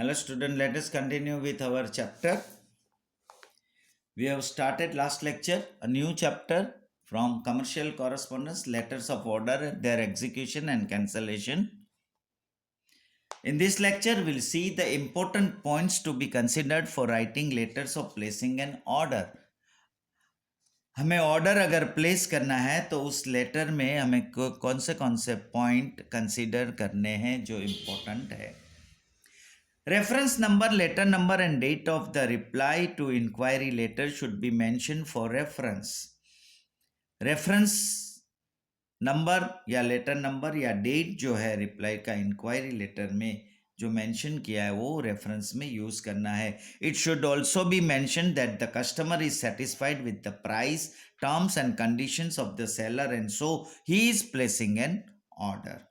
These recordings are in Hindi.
Hello student, let us continue with our chapter. We have started last lecture a new chapter from commercial correspondence, letters of order, their execution and cancellation. In this lecture, we'll see the important points to be considered for writing letters of placing an order. हमें ऑर्डर अगर प्लेस करना है तो उस लेटर में हमें कौन से पॉइंट कंसिडर करने हैं जो इम्पोर्टेंट है. Reference number, letter number and date of the reply to inquiry letter should be mentioned for reference. Reference number या लेटर नंबर या डेट जो है रिप्लाई का इंक्वायरी लेटर में जो मेंशन किया है वो रेफरेंस में यूज करना है. It should also be mention that the customer is satisfied with the price, terms and conditions of the seller and so he is placing an order.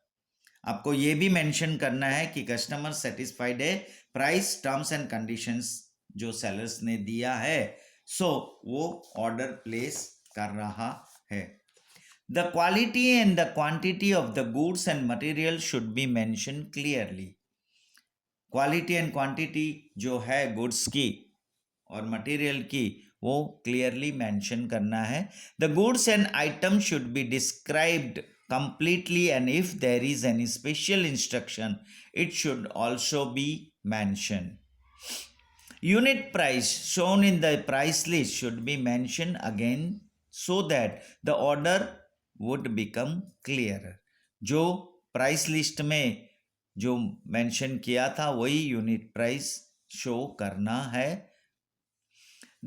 आपको ये भी मेंशन करना है कि कस्टमर सेटिस्फाइड है प्राइस, टर्म्स एंड कंडीशंस जो सेलर्स ने दिया है, सो वो ऑर्डर प्लेस कर रहा है. The quality and the quantity of the goods and material should be mentioned clearly. Quality and quantity जो है गुड्स की और मटेरियल की वो क्लियरली मेंशन करना है. The goods and item should be described completely and if there is any special instruction it should also be mentioned. Unit price shown in the price list should be mentioned again so that the order would become clearer. जो प्राइस लिस्ट में जो मेंशन किया था वही यूनिट प्राइस शो करना है.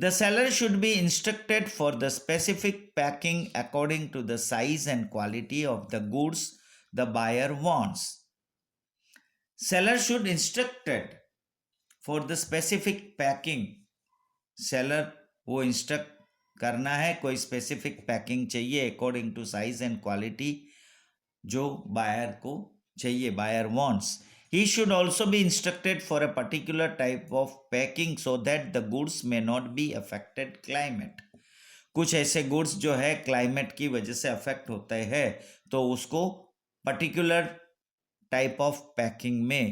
The seller should be instructed for the specific packing according to the size and quality of the goods the buyer wants. Seller should instructed for the specific packing. Seller वो instruct करना है कोई specific packing चाहिए according to size and quality जो buyer को चाहिए, buyer wants. He should also be instructed for a particular type of packing so that the goods may not be affected climate. कुछ ऐसे गुड्स जो है क्लाइमेट की वजह से अफेक्ट होते हैं तो उसको पर्टिकुलर टाइप ऑफ पैकिंग में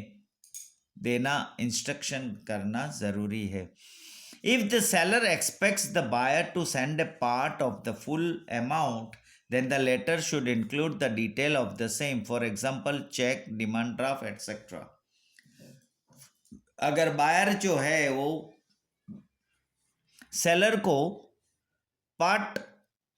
देना, इंस्ट्रक्शन करना ज़रूरी है. If the seller expects the buyer to send a part of the full amount, then the letter should include the detail of the same. For example, check, demand draft, etc. अगर बायर जो है वो सेलर को part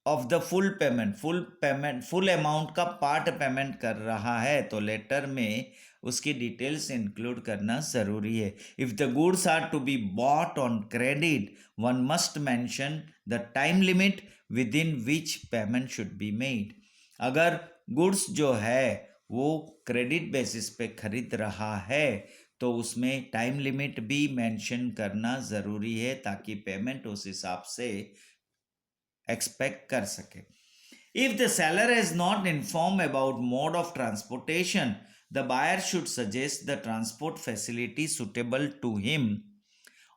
of the full amount का पार्ट पेमेंट कर रहा है तो लेटर में उसकी डिटेल्स इंक्लूड करना ज़रूरी है. If the goods are to be bought on credit one must mention the time limit within which payment should be made. अगर गुड्स जो है वो क्रेडिट बेसिस पे खरीद रहा है तो उसमें टाइम लिमिट भी मेंशन करना ज़रूरी है ताकि पेमेंट उस हिसाब से एक्सपेक्ट कर सके. If the seller is not informed about mode of transportation, the buyer should suggest the transport facility suitable to him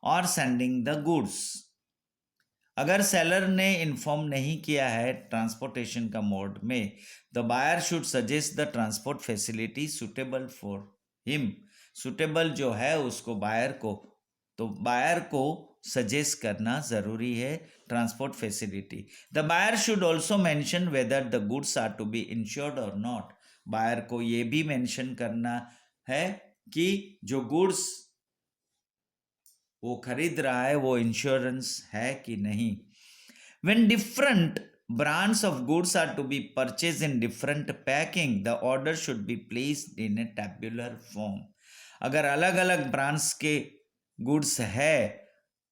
or sending the goods. अगर सेलर ने इन्फॉर्म नहीं किया है ट्रांसपोर्टेशन का मोड में, the buyer should suggest the transport facility suitable for him. Suitable जो है उसको बायर को, तो बायर को सजेस्ट करना ज़रूरी है transport facility. The buyer should also mention whether the goods are to be insured और नॉट. बायर को ये भी मेंशन करना है कि जो गुड्स वो खरीद रहा है वो इंश्योरेंस है कि नहीं. When different brands of goods are to be purchased in different packing, the order should be placed in a tabular form. अगर अलग अलग ब्रांड्स के गुड्स है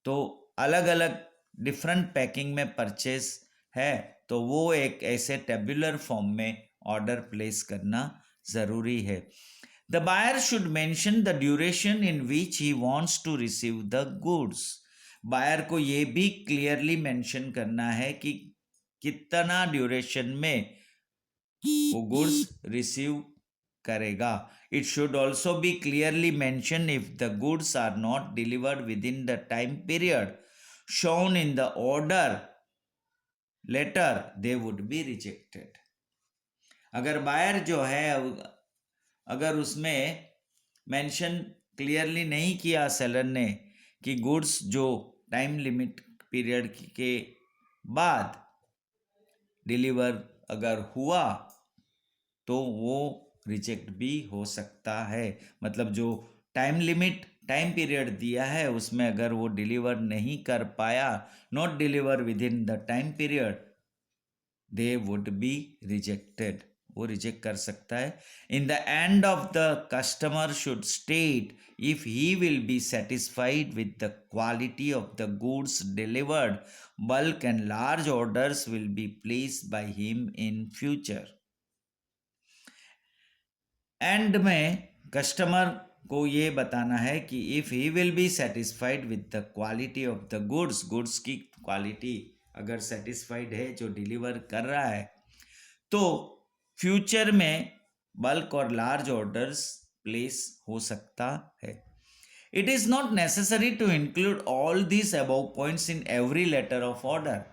तो अलग अलग डिफरेंट पैकिंग में परचेज है तो वो एक ऐसे टेबुलर फॉर्म में ऑर्डर प्लेस करना ज़रूरी है. The buyer should mention the duration in which he wants to receive the goods. Buyer को ये भी क्लियरली मेंशन करना है कि कितना ड्यूरेशन में वो गुड्स रिसीव करेगा. It should also be clearly mention if the goods are not delivered within the time period shown in the order letter they would be rejected. अगर बायर जो है अगर उसमें मेंशन क्लियरली नहीं किया सेलर ने कि गुड्स जो टाइम लिमिट पीरियड के बाद डिलीवर अगर हुआ तो वो रिजेक्ट भी हो सकता है। मतलब जो टाइम पीरियड दिया है उसमें अगर वो डिलीवर नहीं कर पाया, not deliver with in the time period, they would be rejected, वो रिजेक्ट कर सकता है। In the end of the customer should state if he will be satisfied with the quality of the goods delivered, bulk and large orders will be placed by him in future. And में कस्टमर को ये बताना है कि if he will be satisfied with the quality of the goods की क्वालिटी अगर सेटिस्फाइड है जो डिलीवर कर रहा है, तो फ्यूचर में बल्क और लार्ज ऑर्डर्स प्लेस हो सकता है। It is not necessary to include all this above points in every letter of order.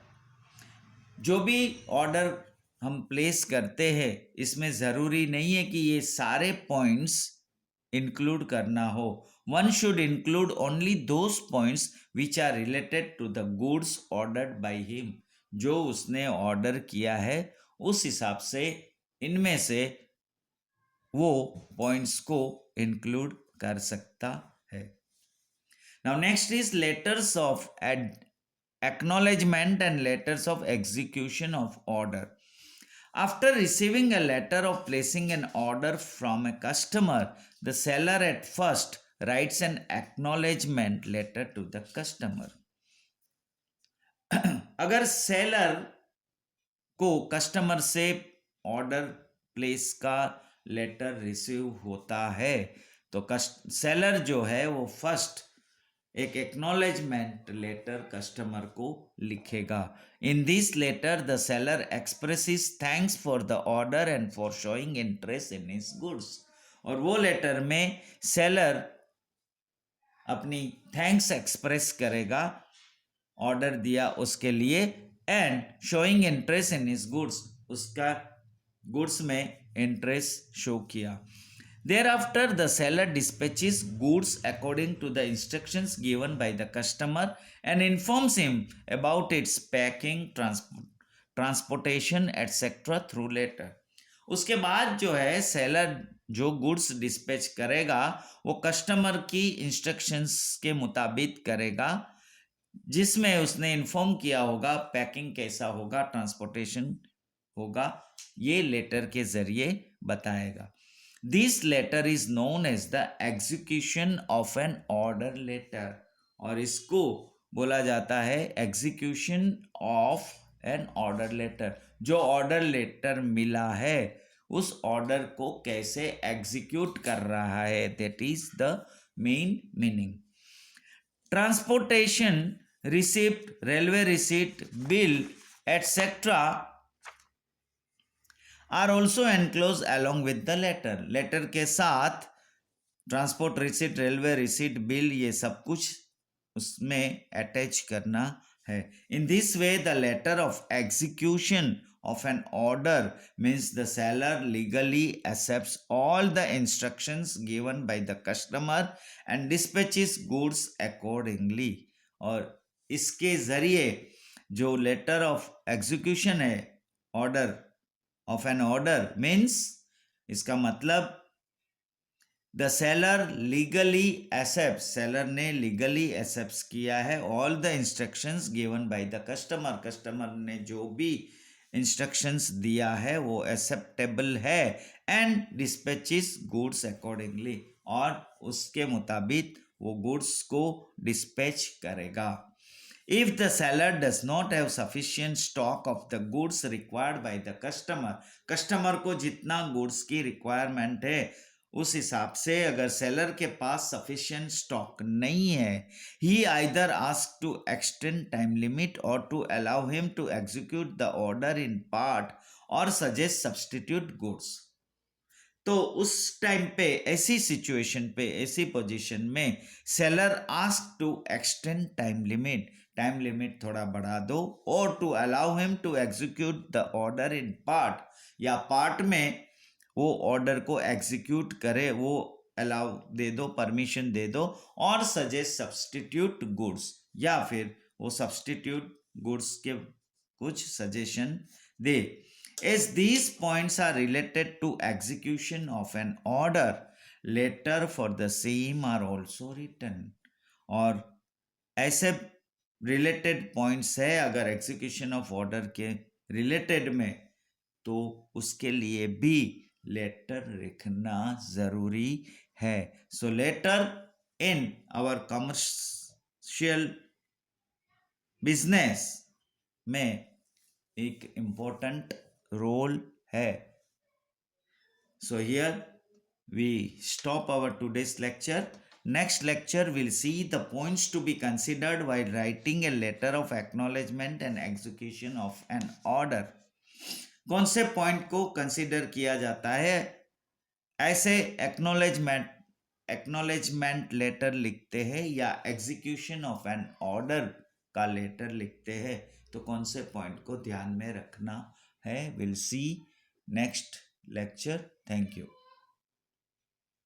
जो भी ऑर्डर हम प्लेस करते हैं इसमें ज़रूरी नहीं है कि ये सारे पॉइंट्स इंक्लूड करना हो। One should include only those points which are related to the goods ordered by him. जो उसने ऑर्डर किया है उस हिसाब से इनमें से वो पॉइंट्स को इंक्लूड कर सकता है। Now next is letters of acknowledgement and letters of execution of order. After receiving a letter of placing an order from a customer, the seller at first writes an acknowledgement letter to the customer. अगर सेलर को कस्टमर से ऑर्डर प्लेस का लेटर रिसीव होता है तो सेलर जो है वो फर्स्ट एक एक्नॉलेजमेंट लेटर कस्टमर को लिखेगा। In this letter the seller expresses thanks for the order and for showing interest in his goods. और वो लेटर में सेलर अपनी थैंक्स एक्सप्रेस करेगा ऑर्डर दिया उसके लिए, and showing interest in his goods, उसका गुड्स में इंटरेस्ट शो किया। Thereafter, the seller dispatches goods according to the instructions given by the customer and informs him about its packing, transportation, etc. through letter. उसके बाद जो है सेलर जो गुड्स डिस्पैच करेगा वो कस्टमर की इंस्ट्रक्शंस के मुताबिक करेगा, जिसमें उसने इन्फॉर्म किया होगा पैकिंग कैसा होगा, ट्रांसपोर्टेशन होगा, ये लेटर के जरिए बताएगा। This letter is known as the execution of an order letter, और इसको बोला जाता है execution of an order letter। जो ऑर्डर लेटर मिला है उस ऑर्डर को कैसे एग्जीक्यूट कर रहा है, that is the main meaning। Transportation, receipt, railway receipt, bill etc. Are also enclose along with the letter. Letter के साथ transport receipt, railway receipt, bill, ये सब कुछ उसमें अटैच करना है। In this way the letter of execution of an order means the seller legally accepts all the instructions given by the customer and dispatches goods accordingly। और इसके ज़रिए जो लेटर ऑफ एग्जीक्यूशन है order of an order means, इसका मतलब the seller legally accept, seller ने लीगली एक्सेप्ट किया है all the instructions given by the customer, customer ने जो भी इंस्ट्रक्शंस दिया है वो एक्सेप्टेबल है, एंड डिस्पैचेस गुड्स अकॉर्डिंगली, और उसके मुताबिक वो गुड्स को डिस्पैच करेगा। If the seller does not have sufficient stock of the goods required by the customer, customer को जितना गुड्स की रिक्वायरमेंट है उस हिसाब से अगर सेलर के पास सफिशिएंट स्टॉक नहीं है, he either asks to extend time limit or to allow him to execute the order in part or suggest substitute goods। तो उस टाइम पे, ऐसी सिचुएशन पे, ऐसी पोजीशन में seller ask to extend time limit थोड़ा बढ़ा दो, और to allow him to execute the order in part, या पार्ट में वो ऑर्डर को एग्जीक्यूट करे, वो अलाउ दे दो, परमिशन दे दो, और सजेस्ट सब्सटीट्यूट गुड्स, या फिर वो सब्सटीट्यूट गुड्स के कुछ suggestion they. As these points are related to execution of an order, letter for the same are also written. और ऐसे रिलेटेड पॉइंट्स है अगर एग्जीक्यूशन ऑफ ऑर्डर के रिलेटेड में, तो उसके लिए भी लेटर लिखना जरूरी है. So letter in our commercial business में एक इम्पोर्टेंट रोल है. So here we stop our today's lecture. Next lecture we'll see the points to be considered while writing a letter of acknowledgement and execution of an order. कौन से पॉइंट को कंसिडर किया जाता है ऐसे एक्नॉलेजमेंट लेटर लिखते हैं या एग्जीक्यूशन ऑफ एन ऑर्डर का लेटर लिखते हैं, तो कौन से पॉइंट को ध्यान में रखना है. Will see next lecture. Thank you.